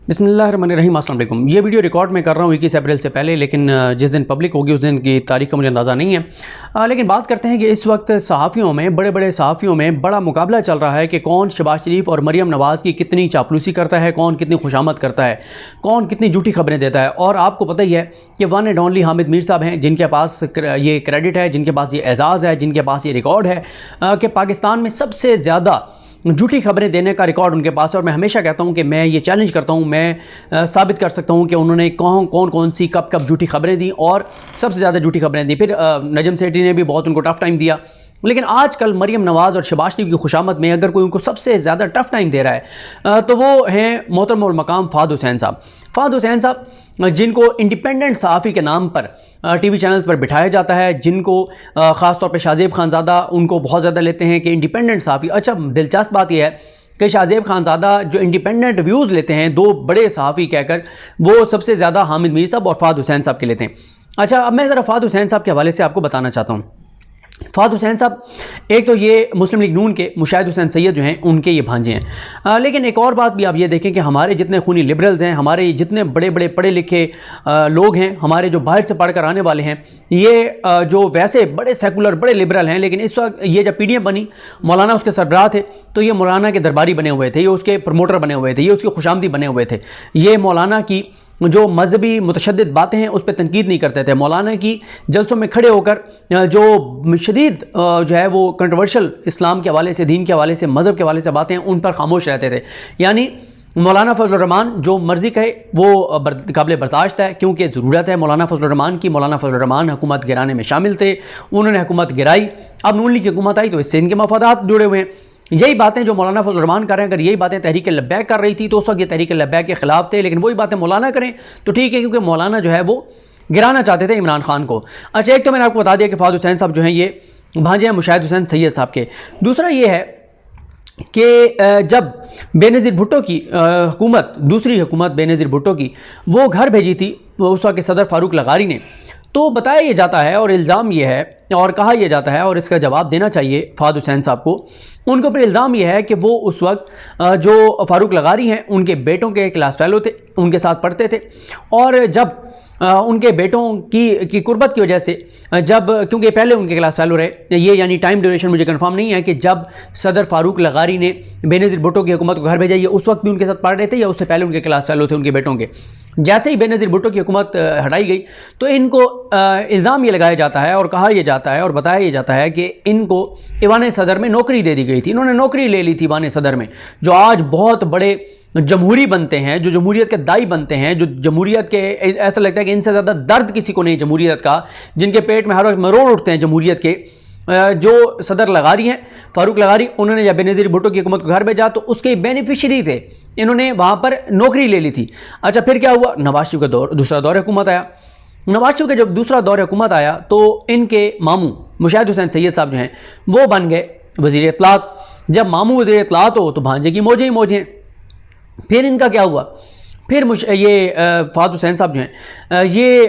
बिस्मिल्लाहिर्रहमानिर्रहीम, अस्सलाम वालेकुम। ये वीडियो रिकॉर्ड मैं कर रहा हूँ 21 अप्रैल से पहले, लेकिन जिस दिन पब्लिक होगी उस दिन की तारीख का मुझे अंदाज़ा नहीं है। लेकिन बात करते हैं कि इस वक्त सहाफ़ियों में, बड़े बड़े सहाफ़ियों में बड़ा मुकाबला चल रहा है कि कौन शहबाज शरीफ और मरियम नवाज़ की कितनी चापलूसी करता है, कौन कितनी खुशामद करता है, कौन कितनी झूठी खबरें देता है। और आपको पता ही है कि one and only Hamid Mir साहब हैं, जिनके पास ये क्रेडिट है, जिनके पास ये एजाज़ है, जिनके पास ये रिकॉर्ड है कि पाकिस्तान में सबसे ज़्यादा झूठी खबरें देने का रिकॉर्ड उनके पास है। और मैं हमेशा कहता हूं कि मैं ये चैलेंज करता हूं, मैं साबित कर सकता हूं कि उन्होंने कौन सी कब कब झूठी खबरें दी और सबसे ज़्यादा झूठी खबरें दी। फिर नजम सेठी ने भी बहुत उनको टफ़ टाइम दिया। लेकिन आजकल मरियम नवाज़ और शहबाज शरीफ की खुशामद में अगर कोई उनको सबसे ज़्यादा टफ़ टाइम दे रहा है तो वो हैं मोहतरम और मकाम फ़ाद हुसैन साहब। फ़ाद हुसैन साहब जिनको इंडिपेंडेंट सहाफ़ी के नाम पर टीवी चैनल्स पर बिठाया जाता है, जिनको ख़ास तौर पे शाहज़ेब खानज़ादा उनको बहुत ज़्यादा लेते हैं कि इंडिपेंडेंट सहाफ़ी। अच्छा, दिलचस्प बात यह है कि शाहज़ेब खानज़ादा जो इंडिपेंडेंट व्यूज़ लेते हैं दो बड़े सहाफ़ी कहकर, वो सबसे ज़्यादा हामिद मीर साहब और फ़ाद हुसैन साहब के लेते हैं। अच्छा, अब मैं ज़रा फ़ाद हुसैन साहब के हवाले से आपको बताना चाहता हूँ। फ़ाद हुसैन साहब एक तो ये मुस्लिम लीग नून के मुशाहिद हुसैन सैयद जो हैं उनके ये भांजे हैं। लेकिन एक और बात भी आप ये देखें कि हमारे जितने खूनी लिबरल्स हैं, हमारे जितने बड़े बड़े पढ़े लिखे लोग हैं, हमारे जो बाहर से पढ़ कर आने वाले हैं, ये जो वैसे बड़े सेकुलर बड़े लिबरल हैं, लेकिन इस वक्त ये जब PDM बनी, मौलाना उसके सरबराह थे, तो ये मौलाना के दरबारी बने हुए थे, ये उसके प्रमोटर बने हुए थे, ये उसकी खुशामदी बने हुए थे। ये मौलाना की जो मजहबी मुतशद्दिद बातें हैं उस पर तनकीद नहीं करते थे। मौलाना की जलसों में खड़े होकर जो शदीद जो है वो कंट्रोवर्शियल इस्लाम के हवाले से, दीन के हवाले से, मज़हब के हवाले से बातें हैं, उन पर खामोश रहते थे। यानी मौलाना फजलुर रहमान जो मर्ज़ी कहे वो काबिल बर्दाश्त है, क्योंकि ज़रूरत है मौलाना फजलुर रहमान की। मौलाना फजलुर रहमान हुकूमत गिराने में शामिल थे, उन्होंने हुकूमत गिराई। अब नून लीग की हुकूमत आई तो इससे इनके मफादात जुड़े हुए हैं। यही बातें जो मौलाना फजलुर रहमान कर रहे हैं, अगर यही बातें तहरीक लब्बैक कर रही थी तो उस वक्त ये तहरीक लब्बैक के ख़िलाफ़ थे। लेकिन वही बातें मौलाना करें तो ठीक है, क्योंकि मौलाना जो है वो गिराना चाहते थे इमरान खान को। अच्छा, एक तो मैंने आपको बता दिया कि फ़ाद हुसैन साहब जो हैं ये भांजे हैं मुशाहिद हुसैन सैयद साहब के। दूसरा ये है कि जब बेनज़ीर भुट्टो की हुकूमत, दूसरी हुकूमत बेनज़ीर भुट्टो की, वो घर भेजी थी उस वक्त के सदर फारूक लगारी ने, तो बताया ये जाता है और इल्ज़ाम ये है और कहा यह जाता है और इसका जवाब देना चाहिए फ़ाद हुसैन साहब को। उनके ऊपर इल्ज़ाम यह है कि वो उस वक्त जो फारूक लगारी हैं उनके बेटों के क्लास फेलो थे, उनके साथ पढ़ते थे। और जब उनके बेटों की कुर्बत की वजह से, जब क्योंकि पहले उनके क्लास फेलो रहे, ये यानी टाइम ड्यूरेशन मुझे कंफर्म नहीं है कि जब सदर फारूक लगारी ने बेनज़ीर भुट्टो की हुकूमत को घर भेजा, ये उस वक्त भी उनके साथ पढ़ रहे थे या उससे पहले उनके क्लास फेलो थे उनके बेटों के। जैसे ही बेनज़ीर भुट्टो की हुकूमत हटाई गई तो इनको इल्ज़ाम ये लगाया जाता है और कहा यह जाता है और बताया यह जाता है कि इनको ईवान सदर में नौकरी दे दी गई थी। इन्होंने नौकरी ले ली थी ईवान सदर में, जो आज बहुत बड़े जमहूरी बनते हैं, जो जमहूरियत के दाई बनते हैं, जो जमहूरियत के, ऐसा लगता है कि इनसे ज़्यादा दर्द किसी को नहीं जमहूरियत का, जिनके पेट में हर वक्त मरोड़ उठते हैं जमहूरियत के। जो सदर लगारी हैं फारूक लगारी, उन्होंने जब बेनज़ीर भुट्टो की हुकूमत को घर भेजा तो उसके बेनिफिशरी थे, इन्होंने वहाँ पर नौकरी ले ली थी। अच्छा, फिर क्या हुआ, नवाज शरीफ का दूसरा दौर हुकूमत आया। नवाज शरीफ का जब दूसरा दौर हुकूमत आया तो इनके मामू मुशाहिद हुसैन सैयद साहब जो हैं वो बन गए वज़ीर इत्तलात। जब मामू वज़ीर इत्तलात हो तो भांजे की मौजें ही मौजें। फिर इनका क्या हुआ, फिर ये फ़ाद हुसैन साहब जो हैं ये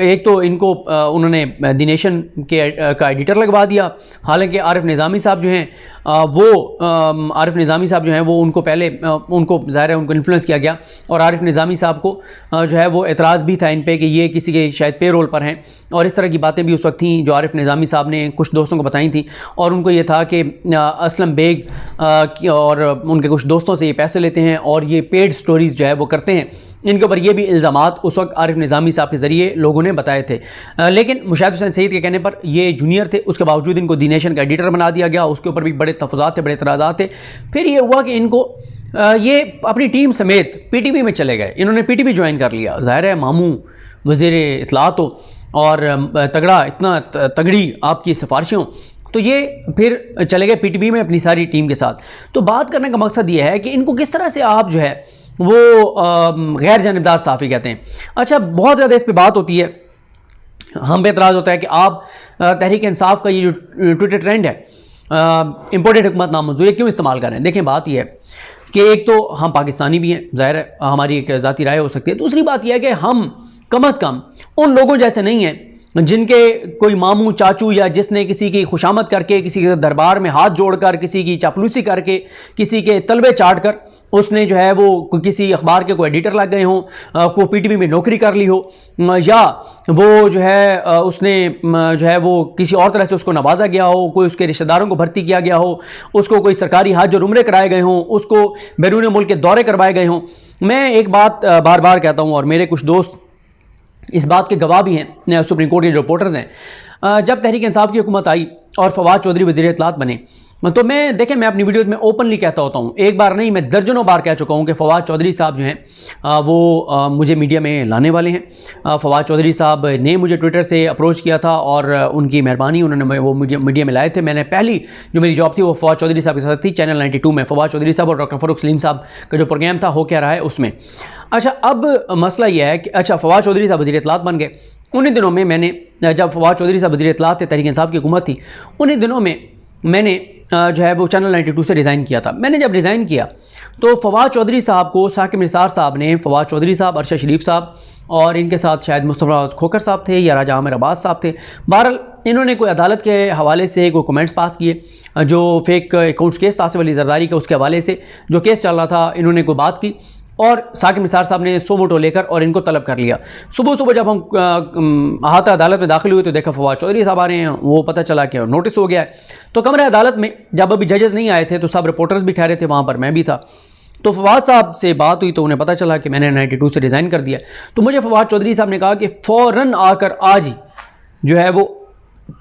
एक तो इनको उन्होंने दी नेशन के का एडिटर लगवा दिया। हालांकि आरिफ निज़ामी साहब जो हैं वो आरिफ निज़ामी साहब जो हैं वो उनको पहले उनको ज़ाहिर है उनको इन्फ्लुएंस किया गया और आरिफ निज़ामी साहब को जो है वो एतराज़ भी था इन पे कि ये किसी के शायद पे रोल पर हैं, और इस तरह की बातें भी उस वक्त थी जो आरिफ निज़ामी साहब ने कुछ दोस्तों को बताई थी। और उनको ये था कि असलम बेग और उनके कुछ दोस्तों से ये पैसे लेते हैं और ये पेड स्टोरीज़ जो है वो करते हैं। इनके ऊपर ये भी इल्ज़ामात उस वक्त आरिफ निज़ामी साहब के ज़रिए लोगों ने बताए थे। लेकिन मुशाहिद हुसैन सैयद के कहने पर ये जूनियर थे, उसके बावजूद इनको दी नेशन का एडिटर बना दिया गया। उसके ऊपर भी बड़े तफज़ात थे, बड़े एतराज़ात थे। फिर ये हुआ कि इनको ये अपनी टीम समेत PTV में चले गए, इन्होंने PTV ज्वाइन कर लिया। ज़ाहिर है मामू वज़ीर इत्तलात हो और तगड़ा, इतना तगड़ी आपकी सिफारिशें, तो ये फिर चले गए PTV में अपनी सारी टीम के साथ। तो बात करने का मकसद ये है कि इनको किस तरह से आप जो है वो गैर जानिबदार सहाफ़ी कहते हैं। अच्छा, बहुत ज़्यादा इस पर बात होती है, हम पे एतराज़ होता है कि आप तहरीक इंसाफ का ये जो ट्विटर ट्रेंड है इम्पोर्टेड हुकूमत नामंजूर क्यों इस्तेमाल कर रहे हैं। देखें, बात यह है कि एक तो हम पाकिस्तानी भी हैं, ज़ाहिर है हमारी एक ज़ाती राय हो सकती है। दूसरी बात यह है कि हम कम अज़ कम उन लोगों जैसे नहीं हैं जिनके कोई मामू चाचू या जिसने किसी की खुशामद करके, किसी के दरबार में हाथ जोड़कर, किसी की चापलूसी करके, किसी के तलवे चाट कर उसने जो है वो किसी अखबार के कोई एडिटर लग गए हों, को पीटीवी में नौकरी कर ली हो, या वो जो है उसने जो है वो किसी और तरह से उसको नवाजा गया हो, कोई उसके रिश्तेदारों को भर्ती किया गया हो, उसको कोई सरकारी हज और उम्रे कराए गए हों, उसको बैरून मुल्क के दौरे करवाए गए हों। मैं एक बात बार बार कहता हूँ और मेरे कुछ दोस्त इस बात के गवाह भी हैं, सुप्रीम कोर्ट के जो रिपोर्टर्स हैं, जब तहरीक इंसाफ की हुकूमत आई और फवाद चौधरी वज़ीर इत्तलात बने, तो मैं अपनी वीडियोस में ओपनली कहता होता हूँ, एक बार नहीं मैं दर्जनों बार कह चुका हूँ कि फवाद चौधरी साहब जो हैं वो मुझे मीडिया में लाने वाले हैं। फवाद चौधरी साहब ने मुझे ट्विटर से अप्रोच किया था और उनकी मेहरबानी, उन्होंने वो मीडिया में लाए थे। मैंने पहली जो मेरी जॉब थी वो फवाद चौधरी साहब के साथ थी, चैनल 92 में फवाद चौधरी साहब और डॉक्टर फ़ारूक सलीम साहब का जो प्रोग्राम था हो क्या रहा है उसमें। अच्छा, अब मसला यह है कि अच्छा फवाद चौधरी साहब वज़ीर इत्तलात बन गए। उन्हीं दिनों में मैंने, जब फवाद चौधरी साहब वज़ीर इत्तलात थे, तहरीक इंसाफ की हुकूमत थी, उन्हीं दिनों में मैंने जो है वो चैनल 92 से रिज़ाइन किया था। मैंने जब रिज़ाइन किया तो फवाद चौधरी साहब को साकिब निसार साहब ने, फवाद चौधरी साहब, अरशद शरीफ साहब और इनके साथ शायद मुस्तफ़ा खोखर साहब थे या राजा आमिर अब्बास साहब थे, बहरहाल इन्होंने कोई अदालत के हवाले से कोई कमेंट्स पास किए, जो फेक अकाउंट्स केस था आसिफ अली जरदारी का, उसके हवाले से जो केस चल रहा था, इन्होंने कोई बात की और साकिब निसार साहब ने 100 वोटों लेकर और इनको तलब कर लिया। सुबह सुबह जब हम अहाता अदालत में दाखिल हुए तो देखा फवाद चौधरी साहब आ रहे हैं, वो पता चला कि नोटिस हो गया है। तो कमरे अदालत में जब अभी जजेस नहीं आए थे तो सब रिपोर्टर्स भी ठहरे थे, वहाँ पर मैं भी था। तो फवाद साहब से बात हुई तो उन्हें पता चला कि मैंने 92 से रिज़ाइन कर दिया। तो मुझे फवाद चौधरी साहब ने कहा कि फ़ौरन आकर आज ही जो है वो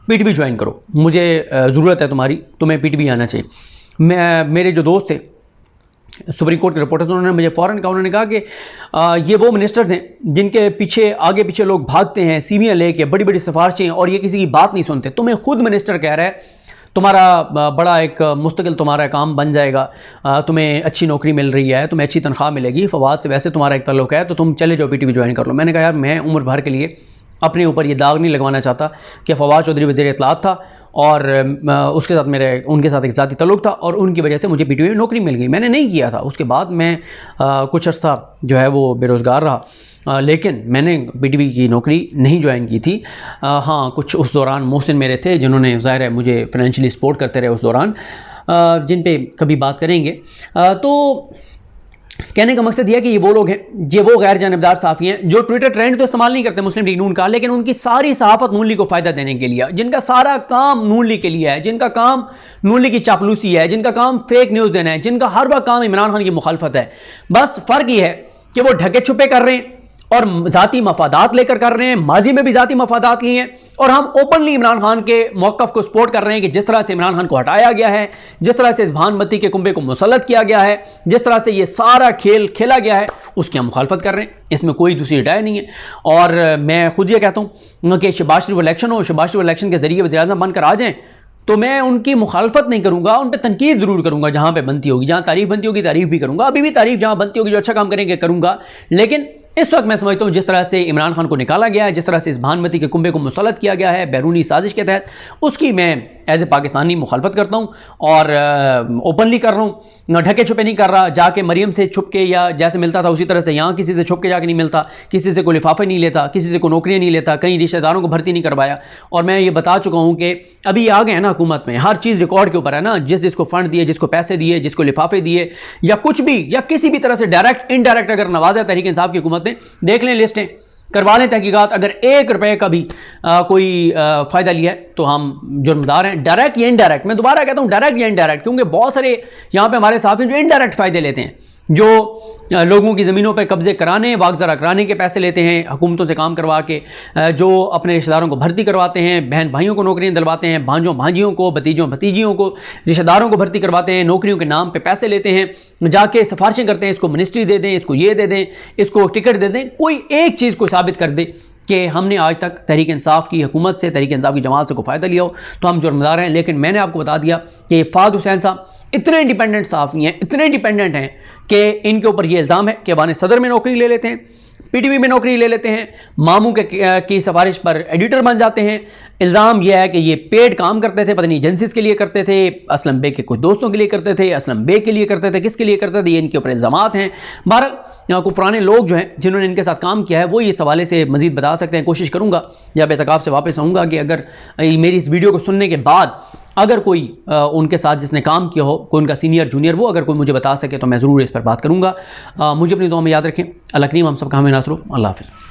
पीटीवी ज्वाइन करो, मुझे ज़रूरत है तुम्हारी, तुम्हें पीटीवी आना चाहिए। मेरे जो दोस्त थे सुप्रीम कोर्ट के रिपोर्टर्स, उन्होंने मुझे फ़ौरन कहा, उन्होंने कहा कि ये वो मिनिस्टर्स हैं जिनके पीछे आगे पीछे लोग भागते हैं सीवियाँ लेके, बड़ी बड़ी सिफारिशें, और ये किसी की बात नहीं सुनते। तुम्हें खुद मिनिस्टर कह रहा है तुम्हारा बड़ा एक मुस्तकिल तुम्हारा काम बन जाएगा, तुम्हें अच्छी नौकरी मिल रही है, तुम्हें अच्छी तनख्वाह मिलेगी, फवाद से वैसे तुम्हारा एक ताल्लुक है, तो तुम चले जाओ पीटीवी ज्वाइन कर लो। मैंने कहा यार मैं उम्र भर के लिए अपने ऊपर ये दाग नहीं लगवाना चाहता कि फवाद चौधरी वज़ीर इत्तलात था और उसके साथ उनके साथ एक ज़ाती ताल्लुक था और उनकी वजह से मुझे पीटीवी में नौकरी मिल गई। मैंने नहीं किया था। उसके बाद मैं कुछ अर्सा जो है वो बेरोज़गार रहा, लेकिन मैंने पीटीवी की नौकरी नहीं ज्वाइन की थी। हाँ, कुछ उस दौरान मोहसिन मेरे थे जिन्होंने ज़ाहिर है मुझे फाइनेंशियली सपोर्ट करते रहे उस दौरान, जिन पे कभी बात करेंगे। तो कहने का मकसद यह है कि ये वो लोग हैं, ये वो गैर जानबदार सहाफ़ी हैं जो ट्विटर ट्रेंड तो इस्तेमाल नहीं करते मुस्लिम लीग नून का, लेकिन उनकी सारी सहाफ़त नून लीग को फ़ायदा देने के लिए, जिनका सारा काम नून लीग के लिए है, जिनका काम नून लीग की चापलूसी है, जिनका काम फेक न्यूज़ देना है, जिनका हर वक्त काम इमरान खान की मुखालफत है। बस फ़र्क ये है कि वो ढके छुपे कर रहे हैं और ज़ाती मफादात लेकर कर रहे हैं, माजी में भी ज़ाती मफादात लिए हैं, और हम ओपनली इमरान खान के मौक़िफ़ को सपोर्ट कर रहे हैं कि जिस तरह से इमरान खान को हटाया गया है, जिस तरह से इस भानमती के कुंबे को मुसल्लत किया गया है, जिस तरह से ये सारा खेल खेला गया है, उसकी हम मुखालफत कर रहे हैं। इसमें कोई दूसरी राय नहीं है। और मैं खुद ये कहता हूँ कि शहबाज शरीफ इलेक्शन हो, शहबाज शरीफ इलेक्शन के ज़रिए वज़ीर-ए-आज़म बनकर आ जाएँ तो मैं उनकी मुखालफत नहीं करूँगा, उन पर तनकीद ज़रूर करूँगा जहाँ पर बनती होगी, जहाँ तारीफ़ बनती होगी तारीफ़ भी करूँगा, अभी भी तारीफ़ जहाँ बनती होगी, जो अच्छा काम करेंगे करूँगा। लेकिन इस वक्त मैं समझता हूँ जिस तरह से इमरान खान को निकाला गया है, जिस तरह से इस भानमती के कुंबे को मुसल्लत किया गया है बैरूनी साजिश के तहत, उसकी मैं एज ए पाकिस्तानी मुखालफत करता हूँ और ओपनली कर रहा हूँ, ढके छुपे नहीं कर रहा। जाके मरियम से छुप के या जैसे मिलता था उसी तरह से यहाँ किसी से छुप के जाके नहीं मिलता, किसी से कोई लिफाफे नहीं लेता, किसी से कोई नौकरियाँ नहीं लेता, कई रिश्तेदारों को भर्ती नहीं करवाया। और मैं ये बता चुका हूँ कि अभी ये आ गए हैं ना हुकूमत में, हर चीज़ रिकॉर्ड के ऊपर है ना, जिसको फ़ंड दिए, जिसको पैसे दिए, जिसको लिफाफे दिए या कुछ भी, या किसी भी तरह से डायरेक्ट इनडायरेक्ट अगर नवाजा तहरीक इंसाफ की हुकूमत ने, देख लें लिस्टें, करवा लें तहकीकात। अगर 1 रुपये का भी कोई फ़ायदा लिया है तो हम जुर्मदार हैं, डायरेक्ट या इनडायरेक्ट। मैं दोबारा कहता हूँ डायरेक्ट या इनडायरेक्ट, क्योंकि बहुत सारे यहाँ पे हमारे साथ हैं जो इनडायरेक्ट फ़ायदे लेते हैं, जो लोगों की ज़मीनों पर कब्ज़े कराने, वागज़रा कराने के पैसे लेते हैं हुकूमतों से काम करवा के, जो अपने रिश्तेदारों को भर्ती करवाते हैं, बहन भाइयों को नौकरियाँ दिलवाते हैं, भांजों भांजियों को, भतीजों भतीजियों को, रिश्तेदारों को भर्ती करवाते हैं, नौकरियों के नाम पे पैसे लेते हैं, जाके सिफारिशें करते हैं, इसको मिनिस्ट्री दे दें, इसको ये दे दें, इसको टिकट दे दें। कोई एक चीज़ को साबित कर दे कि हमने आज तक तहरीक इंसाफ की हुकूमत से, तहरीक इंसाफ की जमात से कोई फ़ायदा लिया हो तो हम जुर्मदार हैं। लेकिन मैंने आपको बता दिया कि फवाद हुसैन साहब इतने इंडिपेंडेंट सहाफ़ी हैं, इतने इंडिपेंडेंट हैं कि इनके ऊपर ये इल्ज़ाम है कि वाने सदर में नौकरी ले लेते हैं, पीटीवी में नौकरी ले लेते हैं, मामू की सिफारिश पर एडिटर बन जाते हैं। इल्ज़ाम यह है कि ये पेड काम करते थे, पता नहीं एजेंसीज़ के लिए करते थे, असलम बेग के कुछ दोस्तों के लिए करते थे, असलम बेग के लिए करते थे, किसके लिए करते थे, ये इनके ऊपर इल्ज़ामात हैं। बहरहाल यहाँ को पुराने लोग जो हैं जिन्होंने इनके साथ काम किया है वो इस हवाले से मज़ीद बता सकते हैं। कोशिश करूँगा या बेतकाफ़ से वापस आऊँगा कि अगर मेरी इस वीडियो को सुनने के बाद अगर कोई उनके साथ जिसने काम किया हो, कोई उनका सीनियर जूनियर, वो अगर कोई मुझे बता सके तो मैं ज़रूर इस पर बात करूँगा। मुझे अपनी दुआ में याद रखें। अल्लाह करीम हम सब का हमें नासर हो। अल्लाह हाफ़िज़।